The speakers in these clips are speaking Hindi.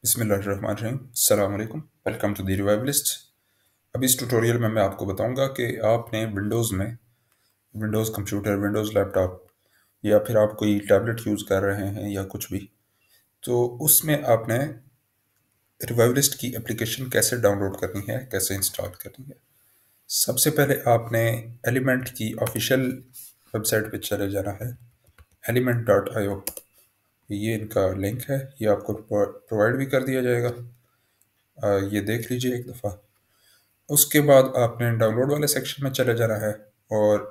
बिस्मिल्लाहिर्रहमानिर्रहीम अस्सलाम वालेकुम वेलकम टू द रिवाइवलिस्ट। अब इस ट्यूटोरियल में मैं आपको बताऊंगा कि आपने विंडोज़ में विंडोज़ कंप्यूटर विंडोज़ लैपटॉप या फिर आप कोई टैबलेट यूज़ कर रहे हैं या कुछ भी, तो उसमें आपने रिवाइवलिस्ट की एप्लीकेशन कैसे डाउनलोड करनी है, कैसे इंस्टॉल करनी है। सबसे पहले आपने एलिमेंट की ऑफिशियल वेबसाइट पे चले जाना है, element.io। ये इनका लिंक है, ये आपको प्रोवाइड भी कर दिया जाएगा। ये देख लीजिए एक दफ़ा। उसके बाद आपने डाउनलोड वाले सेक्शन में चले जाना है और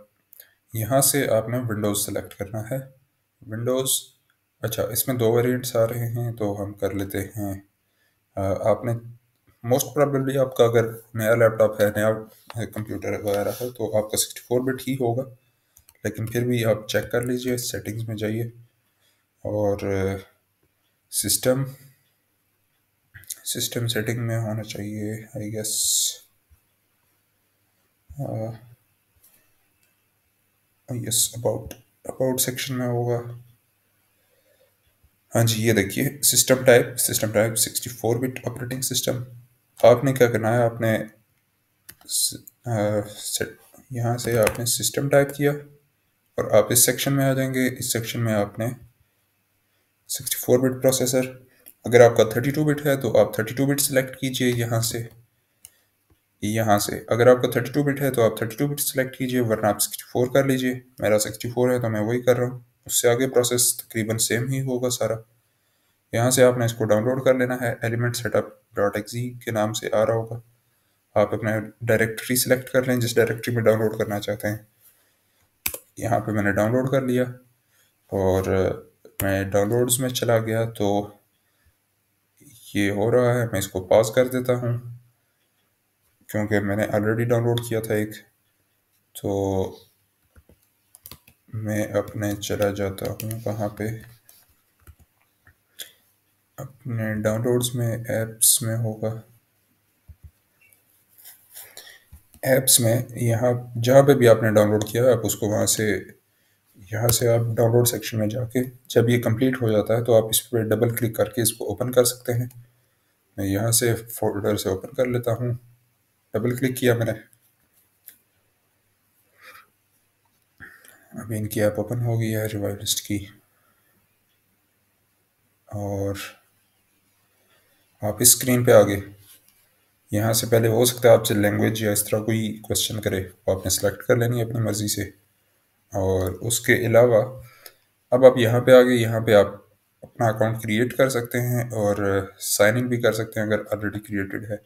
यहाँ से आपने विंडोज़ सेलेक्ट करना है। विंडोज़, अच्छा इसमें दो वेरिएंट्स आ रहे हैं तो हम कर लेते हैं। आपने मोस्ट प्रोबेबली आपका अगर नया लैपटॉप है, नया कंप्यूटर वगैरह है तो आपका 64 बिट ही होगा, लेकिन फिर भी आप चेक कर लीजिए, सेटिंग्स में जाइए और सिस्टम सिस्टम सेटिंग में होना चाहिए I guess. Yes, about section में होगा। हाँ जी, ये देखिए system type 64 bit operating system. आपने क्या करना है, आपने यहाँ से आपने सिस्टम टाइप किया और आप इस सेक्शन में आ जाएंगे। इस सेक्शन में आपने 64 बिट प्रोसेसर, अगर आपका 32 बिट है तो आप 32 बिट सेलेक्ट कीजिए यहाँ से अगर आपका 32 बिट है तो आप 32 बिट सेलेक्ट कीजिए, वरना आप 64 कर लीजिए। मेरा 64 है तो मैं वही कर रहा हूँ। उससे आगे प्रोसेस तकरीबन सेम ही होगा सारा। यहाँ से आपने इसको डाउनलोड कर लेना है, एलिमेंट सेटअप डॉट एक्जी के नाम से आ रहा होगा। आप अपना डायरेक्टरी सिलेक्ट कर लें जिस डायरेक्टरी में डाउनलोड करना चाहते हैं। यहाँ पे मैंने डाउनलोड कर लिया और मैं डाउनलोड्स में चला गया तो ये हो रहा है। मैं इसको पॉज कर देता हूँ क्योंकि मैंने ऑलरेडी डाउनलोड किया था एक, तो मैं अपने चला जाता हूँ कहाँ पे, अपने डाउनलोड्स में ऐप्स में होगा। ऐप्स में यहाँ जहाँ पे भी आपने डाउनलोड किया आप उसको वहाँ से, यहाँ से आप डाउनलोड सेक्शन में जाके जब ये कंप्लीट हो जाता है तो आप इस पर डबल क्लिक करके इसको ओपन कर सकते हैं। मैं यहाँ से फोल्डर से ओपन कर लेता हूँ। डबल क्लिक किया मैंने, अभी इनकी ऐप ओपन हो गई है रिवाइवलिस्ट की। और आप इस स्क्रीन पे आ गए। यहाँ से पहले हो सकता है आपसे लैंग्वेज या इस तरह कोई क्वेश्चन करे, वो आपने सेलेक्ट कर लेनी है अपनी मर्ज़ी से। और उसके अलावा अब आप यहाँ पे आ गए। यहाँ पे आप अपना अकाउंट क्रिएट कर सकते हैं और साइन इन भी कर सकते हैं अगर ऑलरेडी क्रिएटेड है।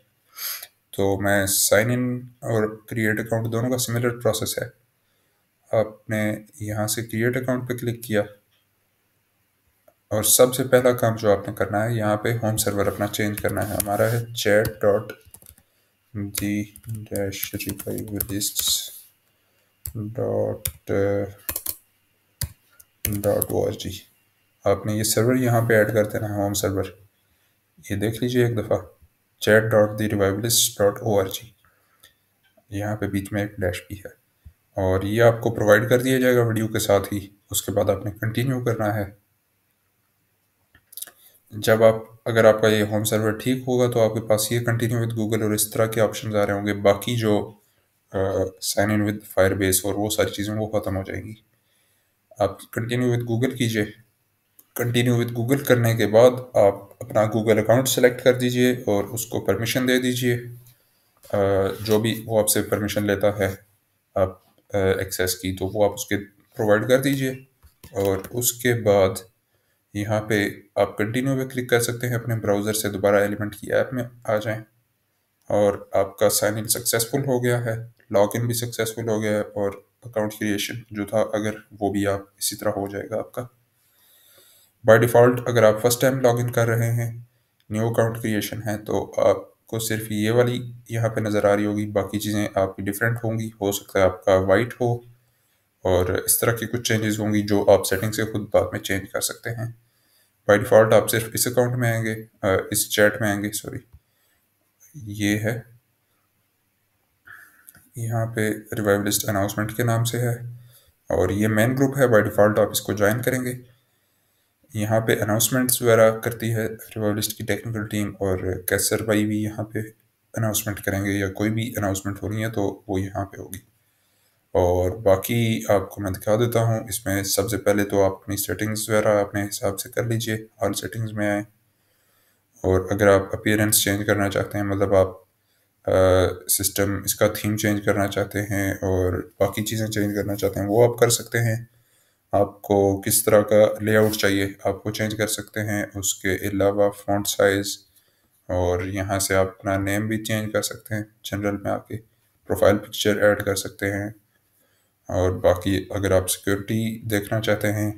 तो मैं साइन इन और क्रिएट अकाउंट दोनों का सिमिलर प्रोसेस है। आपने यहाँ से क्रिएट अकाउंट पे क्लिक किया और सबसे पहला काम जो आपने करना है, यहाँ पे होम सर्वर अपना चेंज करना है। हमारा है chat dot the dash revivalists dot dot o r g. आपने ये सर्वर यहाँ पे ऐड कर देना है, होम सर्वर। ये देख लीजिए एक दफ़ा, chat dot the revivalist dot o r g. यहाँ पे बीच में एक डैश भी है और ये आपको प्रोवाइड कर दिया जाएगा वीडियो के साथ ही। उसके बाद आपने कंटिन्यू करना है। जब आप, अगर आपका ये होम सर्वर ठीक होगा तो आपके पास ये कंटिन्यू विद गूगल और इस तरह के ऑप्शन आ रहे होंगे। बाकी जो साइन इन विद फायरबेस और वो सारी चीज़ें वो ख़त्म हो जाएंगी। आप कंटिन्यू विद गूगल कीजिए। कंटिन्यू विद गूगल करने के बाद आप अपना गूगल अकाउंट सेलेक्ट कर दीजिए और उसको परमिशन दे दीजिए। जो भी वो आपसे परमिशन लेता है आप एक्सेस की, तो वो आप उसके प्रोवाइड कर दीजिए। और उसके बाद यहाँ पे आप कंटिन्यू पे क्लिक कर सकते हैं, अपने ब्राउज़र से दोबारा एलिमेंट की ऐप में आ जाएं और आपका साइन इन सक्सेसफुल हो गया है, लॉग इन भी सक्सेसफुल हो गया है और अकाउंट क्रिएशन जो था अगर वो भी आप इसी तरह हो जाएगा आपका। बाय डिफ़ॉल्ट अगर आप फर्स्ट टाइम लॉगिन कर रहे हैं, न्यू अकाउंट क्रिएशन है, तो आपको सिर्फ ये वाली यहाँ पे नज़र आ रही होगी। बाकी चीज़ें आपकी डिफरेंट होंगी। हो सकता है आपका वाइट हो और इस तरह की कुछ चेंजेस होंगी जो आप सेटिंग से खुद बाद में चेंज कर सकते हैं। बाय डिफ़ॉल्ट आप सिर्फ इस अकाउंट में आएंगे, इस चैट में आएंगे, सॉरी। ये है यहाँ पे रिवाइवलिस्ट अनाउंसमेंट के नाम से है और ये मेन ग्रुप है। बाय डिफ़ॉल्ट आप इसको ज्वाइन करेंगे। यहाँ पे अनाउंसमेंट्स वगैरह करती है रिवॉल्विस्ट की टेक्निकल टीम, और कैसर भाई भी यहाँ पे अनाउंसमेंट करेंगे, या कोई भी अनाउंसमेंट होनी है तो वो यहाँ पे होगी। और बाकी आपको मैं दिखा देता हूँ। इसमें सबसे पहले तो आप अपनी सेटिंग्स वगैरह अपने हिसाब से कर लीजिए, ऑल सेटिंग्स में आए। और अगर आप अपीयरेंस चेंज करना चाहते हैं, मतलब आप सिस्टम इसका थीम चेंज करना चाहते हैं और बाकी चीज़ें चेंज करना चाहते हैं, वो आप कर सकते हैं। आपको किस तरह का लेआउट चाहिए आपको चेंज कर सकते हैं। उसके अलावा फ़ॉन्ट साइज़, और यहाँ से आप अपना नेम भी चेंज कर सकते हैं। जनरल में आके प्रोफाइल पिक्चर ऐड कर सकते हैं। और बाकी अगर आप सिक्योरिटी देखना चाहते हैं,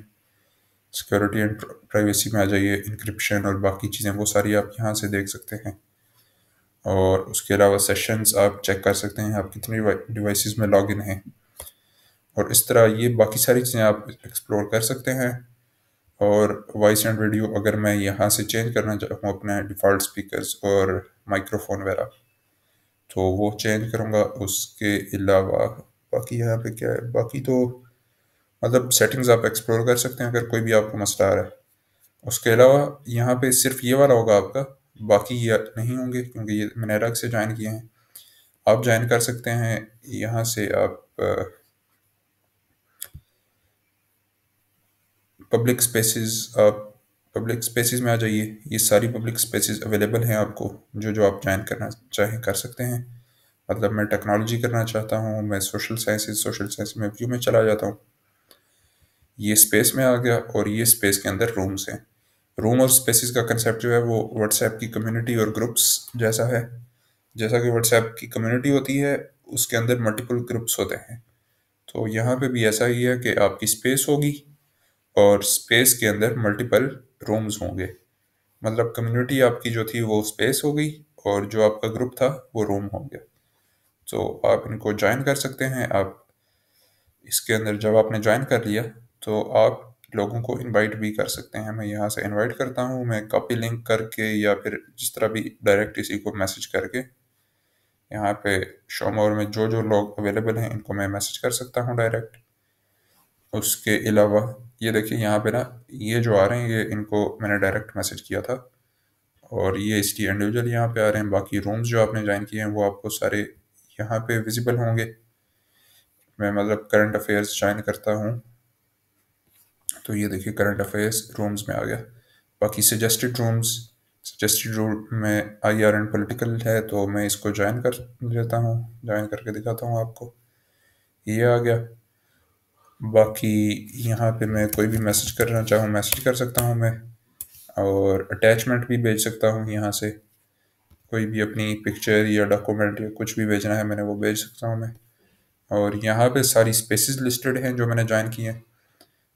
सिक्योरिटी एंड प्राइवेसी में आ जाइए, इंक्रिप्शन और बाकी चीज़ें वो सारी आप यहाँ से देख सकते हैं। और उसके अलावा सेशंस आप चेक कर सकते हैं, आप कितने डिवाइसेस में लॉगिन हैं। और इस तरह ये बाकी सारी चीज़ें आप एक्सप्लोर कर सकते हैं। और वॉइस एंड वीडियो अगर मैं यहाँ से चेंज करना चाहूँ अपने डिफ़ॉल्ट स्पीकर्स और माइक्रोफोन वगैरह, तो वो चेंज करूँगा। उसके अलावा बाकी यहाँ पे क्या है, बाकी तो मतलब सेटिंग्स आप एक्सप्लोर कर सकते हैं अगर कोई भी आपको मसला आ रहा है। उसके अलावा यहाँ पे सिर्फ ये वाला होगा आपका, बाकी ये नहीं होंगे क्योंकि ये मैंने अलग से ज्वाइन किए हैं। आप ज्वाइन कर सकते हैं यहाँ से। आप पब्लिक स्पेसेस, आप पब्लिक स्पेसेस में आ जाइए। ये सारी पब्लिक स्पेसेस अवेलेबल हैं आपको, जो आप ज्वाइन करना चाहें कर सकते हैं। मतलब मैं टेक्नोलॉजी करना चाहता हूँ, मैं सोशल साइंस में व्यू में चला जाता हूँ। ये स्पेस में आ गया और ये स्पेस के अंदर रूम्स हैं। रूम और स्पेसिस का कंसेप्ट जो है वो व्हाट्सएप की कम्युनिटी और ग्रुप्स जैसा है। जैसा कि व्हाट्सएप की कम्युनिटी होती है, उसके अंदर मल्टीपल ग्रुप्स होते हैं। तो यहाँ पे भी ऐसा ही है कि आपकी स्पेस होगी और स्पेस के अंदर मल्टीपल रूम्स होंगे। मतलब कम्युनिटी आपकी जो थी वो स्पेस हो गई, और जो आपका ग्रुप था वो रूम हो गया। तो आप इनको ज्वाइन कर सकते हैं। आप इसके अंदर जब आपने ज्वाइन कर लिया तो आप लोगों को इनवाइट भी कर सकते हैं। मैं यहाँ से इनवाइट करता हूँ, मैं कॉपी लिंक करके या फिर जिस तरह भी डायरेक्ट इसी को मैसेज करके यहाँ पे शो मोर में जो जो लोग अवेलेबल हैं इनको मैं मैसेज कर सकता हूँ डायरेक्ट। उसके अलावा ये देखिए यहाँ पे ना, ये जो आ रहे हैं ये इनको मैंने डायरेक्ट मैसेज किया था, और ये इसकी इंडिविजुअल यहाँ पे आ रहे हैं। बाकी रूम्स जो आपने ज्वाइन किए हैं वो आपको सारे यहाँ पे विजिबल होंगे। मैं मतलब करंट अफेयर्स ज्वाइन करता हूँ, तो ये देखिए करंट अफेयर्स रूम्स में आ गया। बाकी सजेस्टेड रूम में IR एंड पॉलिटिकल है, तो मैं इसको ज्वाइन कर लेता हूँ, ज्वाइन करके दिखाता हूँ आपको। ये आ गया। बाकी यहाँ पे मैं कोई भी मैसेज करना चाहूँ मैसेज कर सकता हूँ मैं, और अटैचमेंट भी भेज सकता हूँ यहाँ से। कोई भी अपनी पिक्चर या डॉक्यूमेंट या कुछ भी भेजना है मैंने वो भेज सकता हूँ मैं। और यहाँ पे सारी स्पेसेस लिस्टेड हैं जो मैंने ज्वाइन की हैं,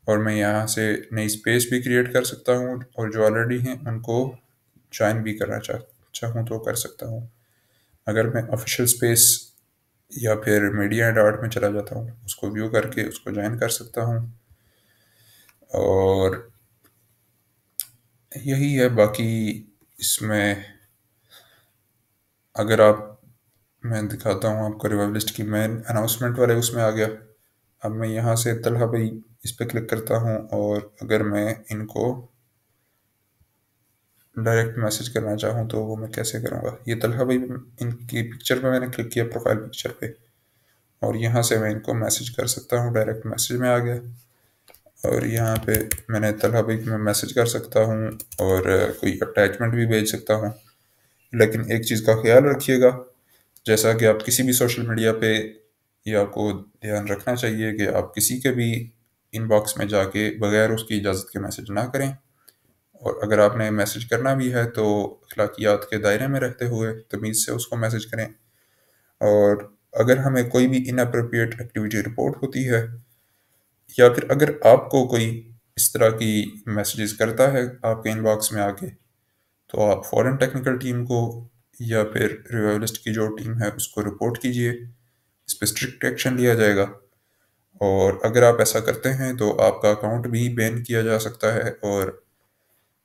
और मैं यहाँ से नई स्पेस भी क्रिएट कर सकता हूँ, और जो ऑलरेडी हैं उनको ज्वाइन भी करना चाहूँ तो कर सकता हूँ। अगर मैं ऑफिशियल स्पेस या फिर मीडिया एंड आर्ट में चला जाता हूँ, उसको व्यू करके उसको ज्वाइन कर सकता हूँ। और यही है। बाकी इसमें अगर आप, मैं दिखाता हूँ आपको रिवॉल्विस्ट की मेन अनाउंसमेंट वाले उसमें आ गया। अब मैं यहाँ से तलहा भाई इस पर क्लिक करता हूँ, और अगर मैं इनको डायरेक्ट मैसेज करना चाहूँ तो वो मैं कैसे करूँगा। ये तलहा भाई, इनकी पिक्चर पे मैंने क्लिक किया, प्रोफाइल पिक्चर पे, और यहाँ से मैं इनको मैसेज कर सकता हूँ। डायरेक्ट मैसेज में आ गया, और यहाँ पे मैंने तलहा भाई को मैं मैसेज कर सकता हूँ, और कोई अटैचमेंट भी भेज सकता हूँ। लेकिन एक चीज़ का ख्याल रखिएगा, जैसा कि आप किसी भी सोशल मीडिया पे, ये आपको ध्यान रखना चाहिए कि आप किसी के भी इनबॉक्स में जाके बगैर उसकी इजाज़त के मैसेज ना करें। और अगर आपने मैसेज करना भी है तो अखलाकियात के दायरे में रहते हुए तमीज़ से उसको मैसेज करें। और अगर हमें कोई भी इनअप्रोप्रिएट एक्टिविटी रिपोर्ट होती है, या फिर अगर आपको कोई इस तरह की मैसेजेस करता है आपके इनबॉक्स में आके, तो आप फ़ौरन टेक्निकल टीम को या फिर रिवाइवलिस्ट की जो टीम है उसको रिपोर्ट कीजिए। इस पर स्ट्रिक्ट एक्शन लिया जाएगा। और अगर आप ऐसा करते हैं तो आपका अकाउंट भी बैन किया जा सकता है, और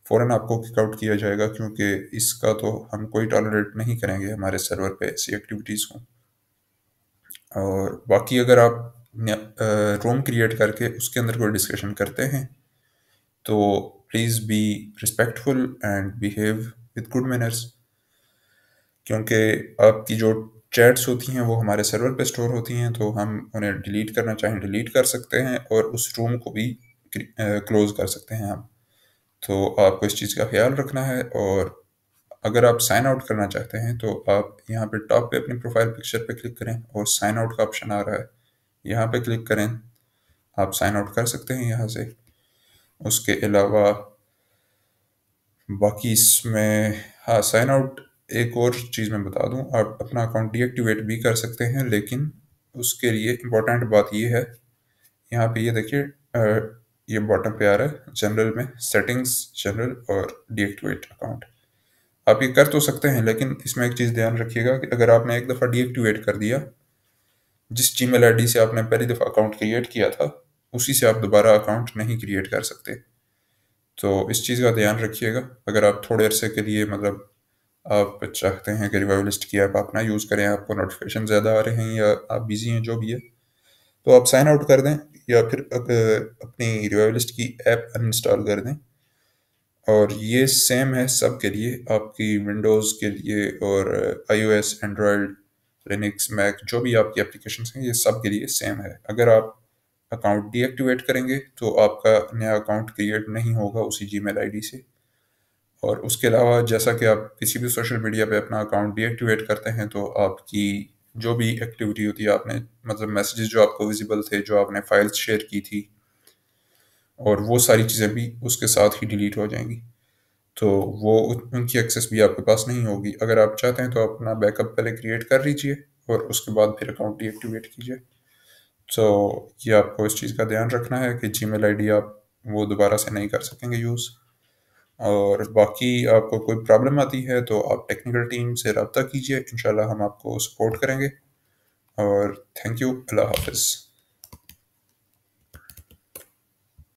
फ़ौरन आपको किक आउट किया जाएगा, क्योंकि इसका तो हम कोई टॉलरेट नहीं करेंगे हमारे सर्वर पे ऐसी एक्टिविटीज़ को। और बाकी अगर आप रूम क्रिएट करके उसके अंदर कोई डिस्कशन करते हैं, तो please be respectful and behave with good manners, क्योंकि आपकी जो चैट्स होती हैं वो हमारे सर्वर पे स्टोर होती हैं, तो हम उन्हें डिलीट करना चाहें डिलीट कर सकते हैं, और उस रूम को भी क्लोज़ कर सकते हैं हम। तो आपको इस चीज़ का ख्याल रखना है। और अगर आप साइन आउट करना चाहते हैं तो आप यहाँ पे टॉप पे अपनी प्रोफाइल पिक्चर पे क्लिक करें और साइन आउट का ऑप्शन आ रहा है, यहाँ पे क्लिक करें। आप साइन आउट कर सकते हैं यहाँ से। उसके अलावा बाकी इसमें, हाँ, साइन आउट, एक और चीज़ मैं बता दूं, आप अपना अकाउंट डीएक्टिवेट भी कर सकते हैं, लेकिन उसके लिए इम्पोर्टेंट बात ये है, यहाँ पे ये देखिए, ये बॉटम पे आ रहा है जनरल में, सेटिंग्स जनरल और डीएक्टिवेट अकाउंट। आप ये कर तो सकते हैं, लेकिन इसमें एक चीज़ ध्यान रखिएगा कि अगर आपने एक दफ़ा डीएक्टिवेट कर दिया, जिस जीमेल आईडी से आपने पहली दफ़ा अकाउंट क्रिएट किया था, उसी से आप दोबारा अकाउंट नहीं क्रिएट कर सकते। तो इस चीज़ का ध्यान रखिएगा। अगर आप थोड़े अरसे के लिए, मतलब आप चाहते हैं कि रिवाइवलिस्ट की ऐप आप ना यूज़ करें, आपको नोटिफिकेशन ज़्यादा आ रहे हैं या आप बिज़ी हैं, जो भी है, तो आप साइन आउट कर दें, या फिर अपनी रिवाइवलिस्ट की ऐप अनइंस्टॉल कर दें। और ये सेम है सब के लिए, आपकी विंडोज़ के लिए और आईओएस, एंड्रॉयड, लिनक्स, मैक, जो भी आपकी एप्लीकेशंस हैं, ये सब के लिए सेम है। अगर आप अकाउंट डीएक्टिवेट करेंगे तो आपका नया अकाउंट क्रिएट नहीं होगा उसी जीमेल आईडी से। और उसके अलावा जैसा कि आप किसी भी सोशल मीडिया पे अपना अकाउंट डीएक्टिवेट करते हैं, तो आपकी जो भी एक्टिविटी होती है, आपने मतलब मैसेजेस जो आपको विजिबल थे, जो आपने फाइल्स शेयर की थी, और वो सारी चीज़ें भी उसके साथ ही डिलीट हो जाएंगी। तो वो उनकी एक्सेस भी आपके पास नहीं होगी। अगर आप चाहते हैं तो अपना बैकअप पहले क्रिएट कर लीजिए और उसके बाद फिर अकाउंट डीएक्टिवेट कीजिए। तो ये आपको इस चीज़ का ध्यान रखना है कि जीमेल आईडी आप वो दोबारा से नहीं कर सकेंगे यूज़। और बाकी आपको कोई प्रॉब्लम आती है तो आप टेक्निकल टीम से रब्ता कीजिए, इंशाल्लाह हम आपको सपोर्ट करेंगे। और थैंक यू, अल्लाह हाफिज़।